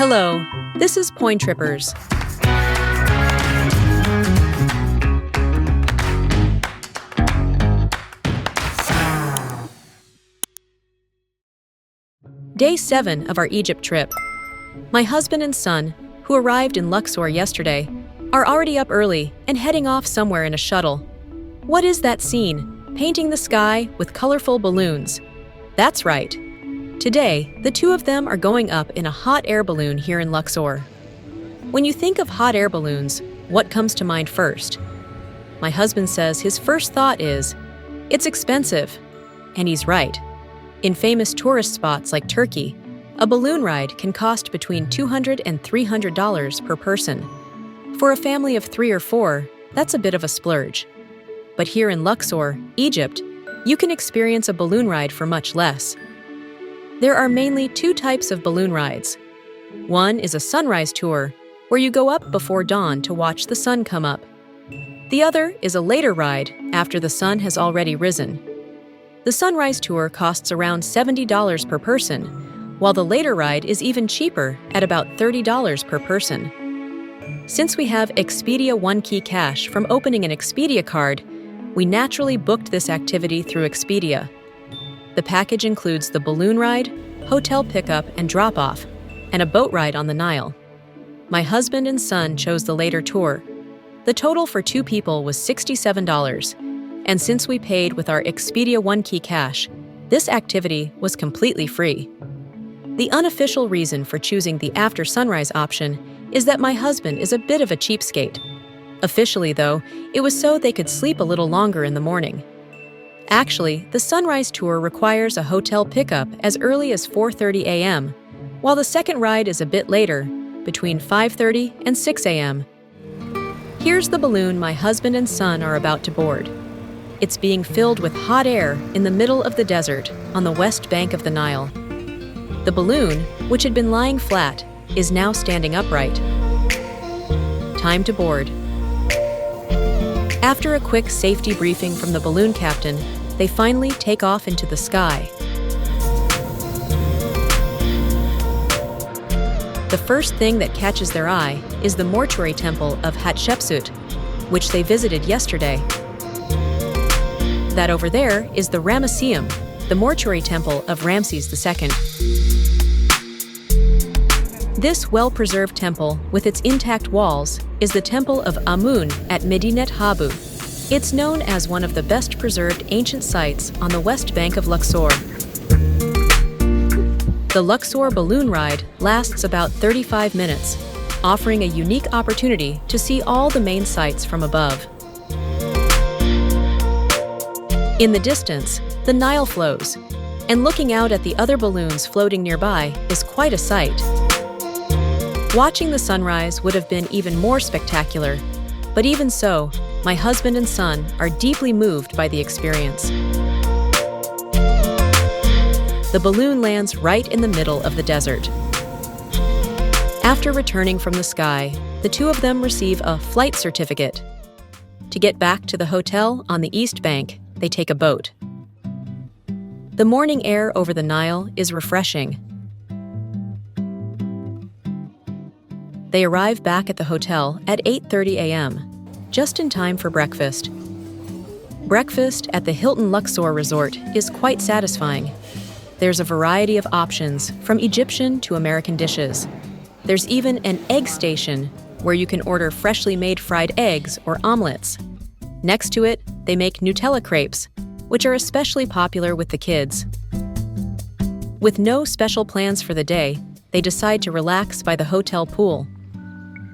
Hello, this is Point Trippers. Day 7 of our Egypt trip. My husband and son, who arrived in Luxor yesterday, are already up early and heading off somewhere in a shuttle. What is that scene? Painting the sky with colorful balloons. That's right. Today, the two of them are going up in a hot air balloon here in Luxor. When you think of hot air balloons, what comes to mind first? My husband says his first thought is, it's expensive. And he's right. In famous tourist spots like Turkey, a balloon ride can cost between $200 and $300 per person. For a family of 3 or 4, that's a bit of a splurge. But here in Luxor, Egypt, you can experience a balloon ride for much less. There are mainly 2 types of balloon rides. One is a sunrise tour, where you go up before dawn to watch the sun come up. The other is a later ride after the sun has already risen. The sunrise tour costs around $70 per person, while the later ride is even cheaper at about $30 per person. Since we have Expedia One Key Cash from opening an Expedia card, we naturally booked this activity through Expedia. The package includes the balloon ride, hotel pickup and drop-off, and a boat ride on the Nile. My husband and son chose the later tour. The total for 2 people was $67. And since we paid with our Expedia One Key Cash, this activity was completely free. The unofficial reason for choosing the after sunrise option is that my husband is a bit of a cheapskate. Officially, though, it was so they could sleep a little longer in the morning. Actually, the sunrise tour requires a hotel pickup as early as 4:30 a.m., while the second ride is a bit later, between 5:30 and 6 a.m. Here's the balloon my husband and son are about to board. It's being filled with hot air in the middle of the desert on the west bank of the Nile. The balloon, which had been lying flat, is now standing upright. Time to board. After a quick safety briefing from the balloon captain, they finally take off into the sky. The first thing that catches their eye is the mortuary temple of Hatshepsut, which they visited yesterday. That over there is the Ramesseum, the mortuary temple of Ramses II. This well-preserved temple, with its intact walls, is the Temple of Amun at Medinet Habu. It's known as one of the best-preserved ancient sites on the west bank of Luxor. The Luxor balloon ride lasts about 35 minutes, offering a unique opportunity to see all the main sites from above. In the distance, the Nile flows, and looking out at the other balloons floating nearby is quite a sight. Watching the sunrise would have been even more spectacular, but even so, my husband and son are deeply moved by the experience. The balloon lands right in the middle of the desert. After returning from the sky, the two of them receive a flight certificate. To get back to the hotel on the East Bank, they take a boat. The morning air over the Nile is refreshing. They arrive back at the hotel at 8:30 a.m., just in time for breakfast. Breakfast at the Hilton Luxor Resort is quite satisfying. There's a variety of options, from Egyptian to American dishes. There's even an egg station, where you can order freshly made fried eggs or omelets. Next to it, they make Nutella crepes, which are especially popular with the kids. With no special plans for the day, they decide to relax by the hotel pool.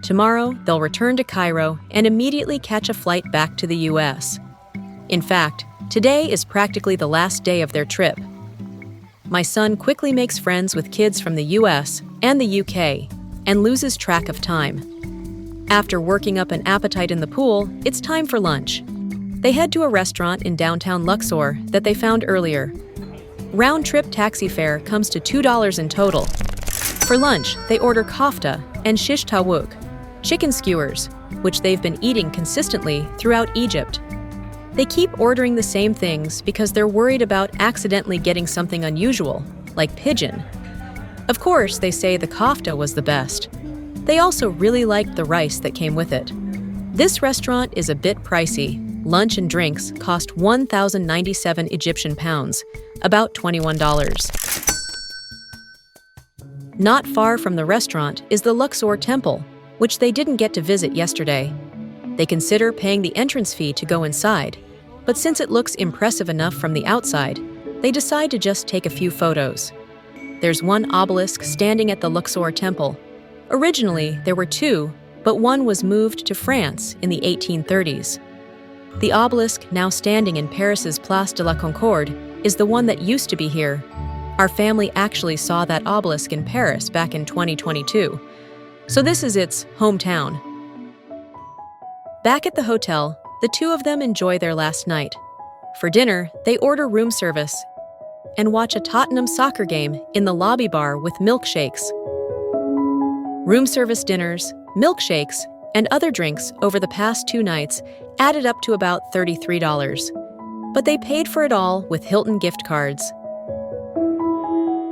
Tomorrow, they'll return to Cairo and immediately catch a flight back to the U.S. In fact, today is practically the last day of their trip. My son quickly makes friends with kids from the U.S. and the U.K. and loses track of time. After working up an appetite in the pool, it's time for lunch. They head to a restaurant in downtown Luxor that they found earlier. Round-trip taxi fare comes to $2 in total. For lunch, they order kofta and shish tawuk, chicken skewers, which they've been eating consistently throughout Egypt. They keep ordering the same things because they're worried about accidentally getting something unusual, like pigeon. Of course, they say the kofta was the best. They also really liked the rice that came with it. This restaurant is a bit pricey. Lunch and drinks cost 1,097 Egyptian pounds, about $21. Not far from the restaurant is the Luxor temple, which they didn't get to visit yesterday. They consider paying the entrance fee to go inside, but since it looks impressive enough from the outside, they decide to just take a few photos. There's one obelisk standing at the Luxor temple. Originally, there were two, but one was moved to France in the 1830s. The obelisk now standing in Paris's Place de la Concorde is the one that used to be here. Our family actually saw that obelisk in Paris back in 2022, so this is its hometown. Back at the hotel, the two of them enjoy their last night. For dinner, they order room service and watch a Tottenham soccer game in the lobby bar with milkshakes. Room service dinners, milkshakes, and other drinks over the past 2 nights added up to about $33. But they paid for it all with Hilton gift cards.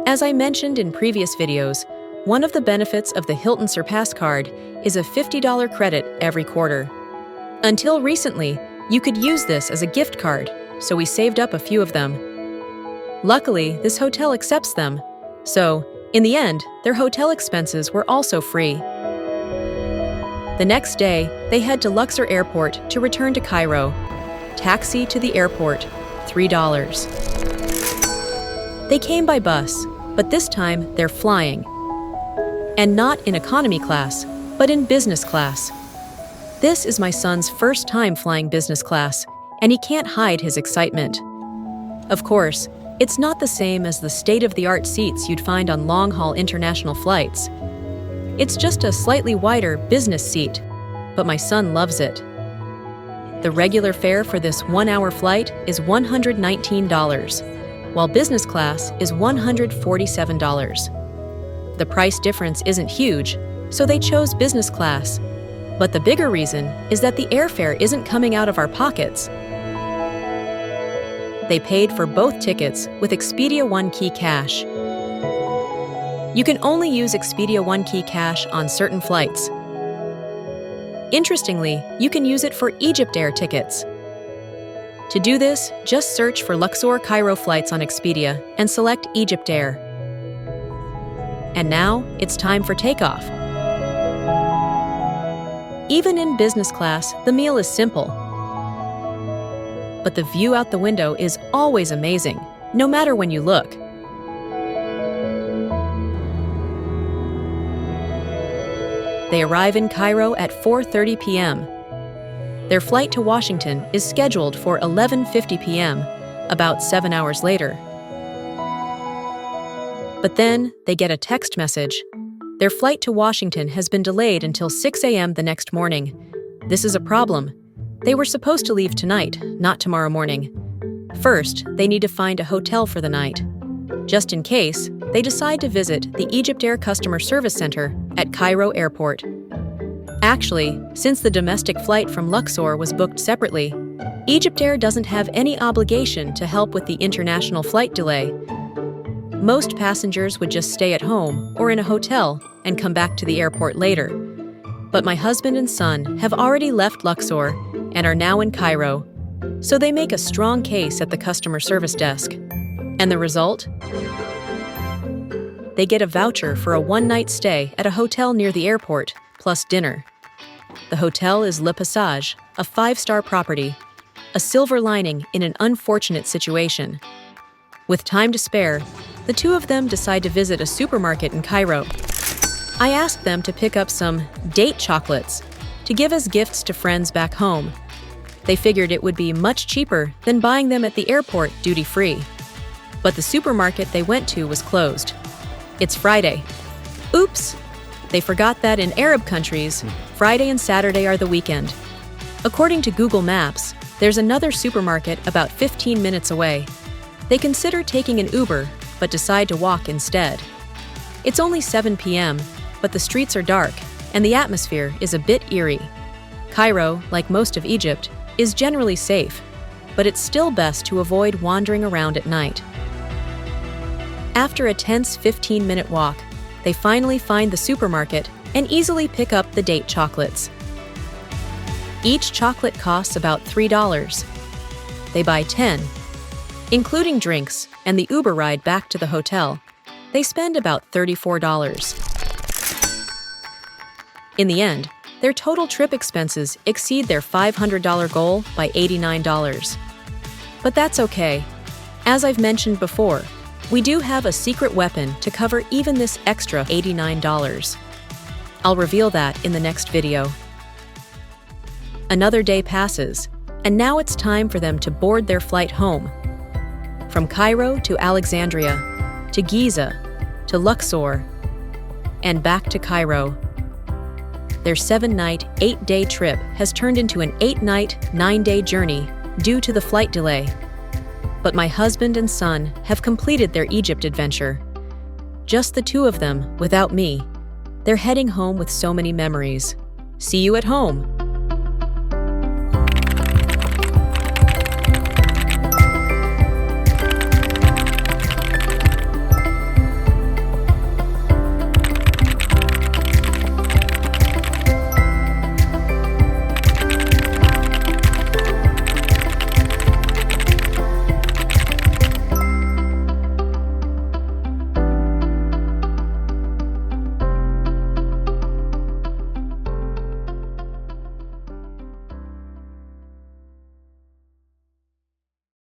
As I mentioned in previous videos, one of the benefits of the Hilton Surpass card is a $50 credit every quarter. Until recently, you could use this as a gift card, so we saved up a few of them. Luckily, this hotel accepts them, so, in the end, their hotel expenses were also free. The next day, they head to Luxor Airport to return to Cairo. Taxi to the airport, $3. They came by bus, but this time they're flying. And not in economy class, but in business class. This is my son's first time flying business class, and he can't hide his excitement. Of course, it's not the same as the state-of-the-art seats you'd find on long-haul international flights. It's just a slightly wider business seat, but my son loves it. The regular fare for this 1-hour flight is $119, while business class is $147. The price difference isn't huge, so they chose business class. But the bigger reason is that the airfare isn't coming out of our pockets. They paid for both tickets with Expedia One Key Cash. You can only use Expedia One Key Cash on certain flights. Interestingly, you can use it for Egypt Air tickets. To do this, just search for Luxor Cairo flights on Expedia and select Egypt Air. And now, it's time for takeoff. Even in business class, the meal is simple. But the view out the window is always amazing, no matter when you look. They arrive in Cairo at 4:30 p.m. Their flight to Washington is scheduled for 11:50 p.m., about 7 hours later. But then they get a text message. Their flight to Washington has been delayed until 6 a.m. the next morning. This is a problem. They were supposed to leave tonight, not tomorrow morning. First, they need to find a hotel for the night. Just in case, they decide to visit the Egypt Air Customer Service Center at Cairo Airport. Actually, since the domestic flight from Luxor was booked separately, Egypt Air doesn't have any obligation to help with the international flight delay. Most passengers would just stay at home or in a hotel and come back to the airport later. But my husband and son have already left Luxor and are now in Cairo, so they make a strong case at the customer service desk. And the result? They get a voucher for a one-night stay at a hotel near the airport, plus dinner. The hotel is Le Passage, a 5-star property, a silver lining in an unfortunate situation. With time to spare, the two of them decide to visit a supermarket in Cairo. I asked them to pick up some date chocolates to give as gifts to friends back home. They figured it would be much cheaper than buying them at the airport duty-free. But the supermarket they went to was closed. It's Friday. Oops! They forgot that in Arab countries, Friday and Saturday are the weekend. According to Google Maps, there's another supermarket about 15 minutes away. They consider taking an Uber, but decide to walk instead. It's only 7 p.m., but the streets are dark, and the atmosphere is a bit eerie. Cairo, like most of Egypt, is generally safe, but it's still best to avoid wandering around at night. After a tense 15-minute walk, They finally find the supermarket and easily pick up the date chocolates. Each chocolate costs about $3. They buy 10. Including drinks and the Uber ride back to the hotel, they spend about $34. In the end, their total trip expenses exceed their $500 goal by $89. But that's okay. As I've mentioned before, we do have a secret weapon to cover even this extra $89. I'll reveal that in the next video. Another day passes, and now it's time for them to board their flight home. From Cairo to Alexandria, to Giza, to Luxor, and back to Cairo. Their 7-night, 8-day trip has turned into an 8-night, 9-day journey due to the flight delay. But my husband and son have completed their Egypt adventure. Just the two of them, without me. They're heading home with so many memories. See you at home!